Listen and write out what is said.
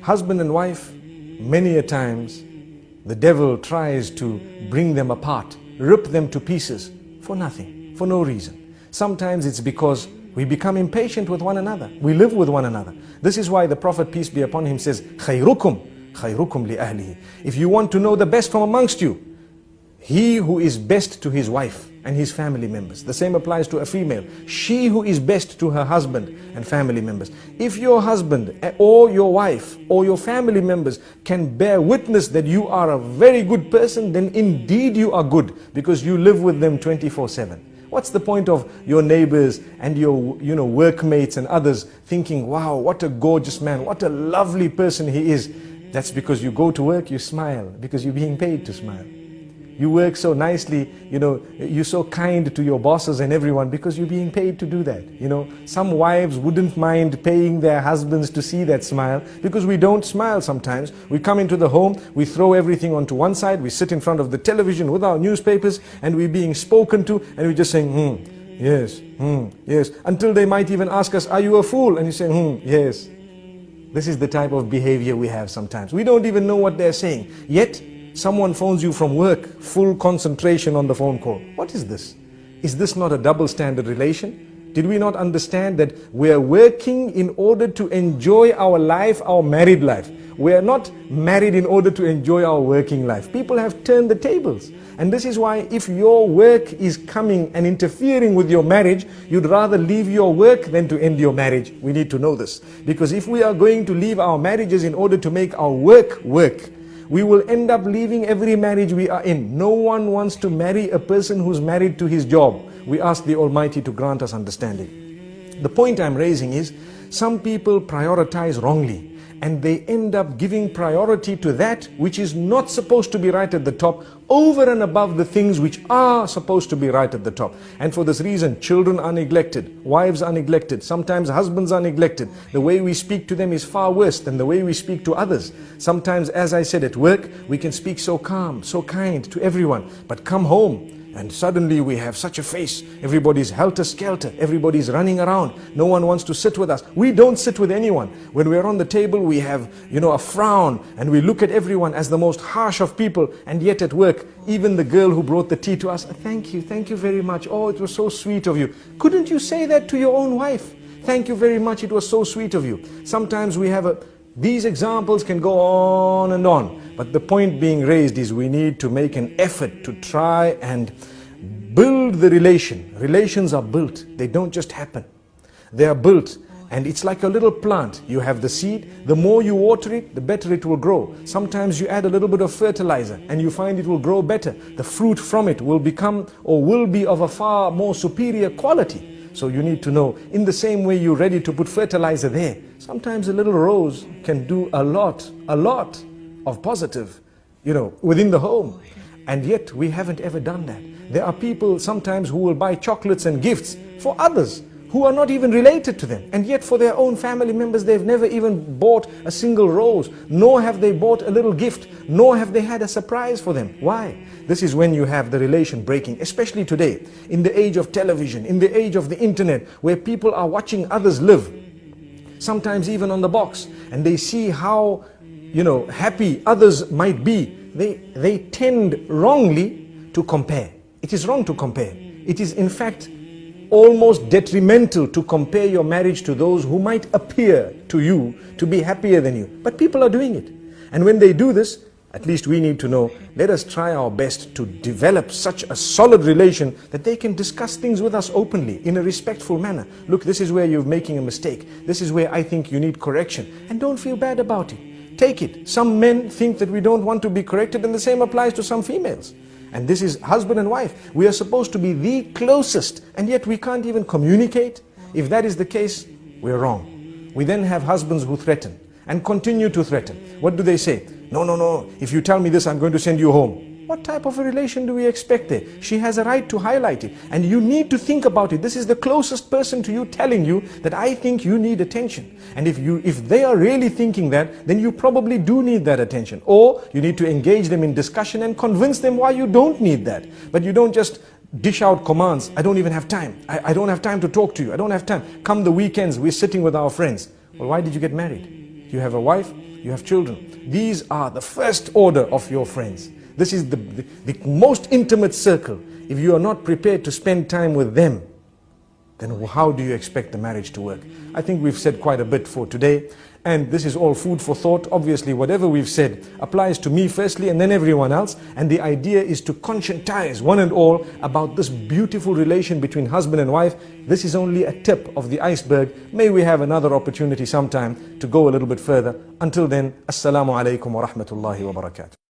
Husband and wife, many a times, the devil tries to bring them apart, rip them to pieces for nothing, for no reason. Sometimes it's because we become impatient with one another. We live with one another. This is why the Prophet, peace be upon him, says, خَيْرُكُمْ لِأَهْلِهِ. If you want to know the best from amongst you, he who is best to his wife and his family members. The same applies to a female. She who is best to her husband and family members. If your husband or your wife or your family members can bear witness that you are a very good person, then indeed you are good, because you live with them 24/7. What's the point of your neighbors and your workmates and others thinking, wow, what a gorgeous man, what a lovely person he is? That's because you go to work, you smile, because you're being paid to smile. You work so nicely, you're so kind to your bosses and everyone because you're being paid to do that. Some wives wouldn't mind paying their husbands to see that smile, because we don't smile sometimes. We come into the home, we throw everything onto one side, we sit in front of the television with our newspapers, and we're being spoken to, and we're just saying, yes, yes, until they might even ask us, are you a fool? And you say, yes. This is the type of behavior we have sometimes. We don't even know what they're saying. Yet, someone phones you from work, full concentration on the phone call. What is this? Is this not a double standard relation? Did we not understand that we are working in order to enjoy our life, our married life? We are not married in order to enjoy our working life. People have turned the tables. And this is why if your work is coming and interfering with your marriage, you'd rather leave your work than to end your marriage. We need to know this. Because if we are going to leave our marriages in order to make our work work, we will end up leaving every marriage we are in. No one wants to marry a person who's married to his job. We ask the Almighty to grant us understanding. The point I'm raising is, some people prioritize wrongly, and they end up giving priority to that which is not supposed to be right at the top, over and above the things which are supposed to be right at the top. And for this reason, children are neglected, wives are neglected, sometimes husbands are neglected. The way we speak to them is far worse than the way we speak to others. Sometimes, as I said, at work, we can speak so calm, so kind to everyone, but come home, and suddenly we have such a face. Everybody's helter-skelter. Everybody's running around. No one wants to sit with us. We don't sit with anyone. When we're on the table, we have, a frown, and we look at everyone as the most harsh of people. And yet at work, even the girl who brought the tea to us, thank you very much. Oh, it was so sweet of you. Couldn't you say that to your own wife? Thank you very much. It was so sweet of you. Sometimes we have these examples can go on and on. But the point being raised is we need to make an effort to try and build the relation. Relations are built. They don't just happen. They are built. And it's like a little plant. You have the seed. The more you water it, the better it will grow. Sometimes you add a little bit of fertilizer and you find it will grow better. The fruit from it will become or will be of a far more superior quality. So you need to know, in the same way you're ready to put fertilizer there, sometimes a little rose can do a lot of positive, within the home. And yet we haven't ever done that. There are people sometimes who will buy chocolates and gifts for others who are not even related to them. And yet for their own family members, they've never even bought a single rose, nor have they bought a little gift, nor have they had a surprise for them. Why? This is when you have the relation breaking, especially today, in the age of television, in the age of the internet, where people are watching others live, sometimes even on the box, and they see how, happy others might be. They tend wrongly to compare. It is wrong to compare. It is in fact almost detrimental to compare your marriage to those who might appear to you to be happier than you. But people are doing it. And when they do this, at least we need to know, let us try our best to develop such a solid relation that they can discuss things with us openly, in a respectful manner. Look, this is where you're making a mistake. This is where I think you need correction. And don't feel bad about it. Take it. Some men think that we don't want to be corrected, and the same applies to some females. And this is husband and wife. We are supposed to be the closest, and yet we can't even communicate. If that is the case, we're wrong. We then have husbands who threaten and continue to threaten. What do they say? No, if you tell me this, I'm going to send you home. What type of a relation do we expect there? She has a right to highlight it, and you need to think about it. This is the closest person to you telling you that I think you need attention. And if they are really thinking that, then you probably do need that attention. Or you need to engage them in discussion and convince them why you don't need that. But you don't just dish out commands. I don't even have time. I don't have time to talk to you. I don't have time. Come the weekends, we're sitting with our friends. Well, why did you get married? You have a wife, you have children. These are the first order of your friends. This is the most intimate circle. If you are not prepared to spend time with them, then how do you expect the marriage to work? I think we've said quite a bit for today, and this is all food for thought. Obviously, whatever we've said applies to me firstly and then everyone else, and the idea is to conscientize one and all about this beautiful relation between husband and wife. This is only a tip of the iceberg. May we have another opportunity sometime to go a little bit further. Until then, Assalamu alaikum wa rahmatullahi wa barakatuh.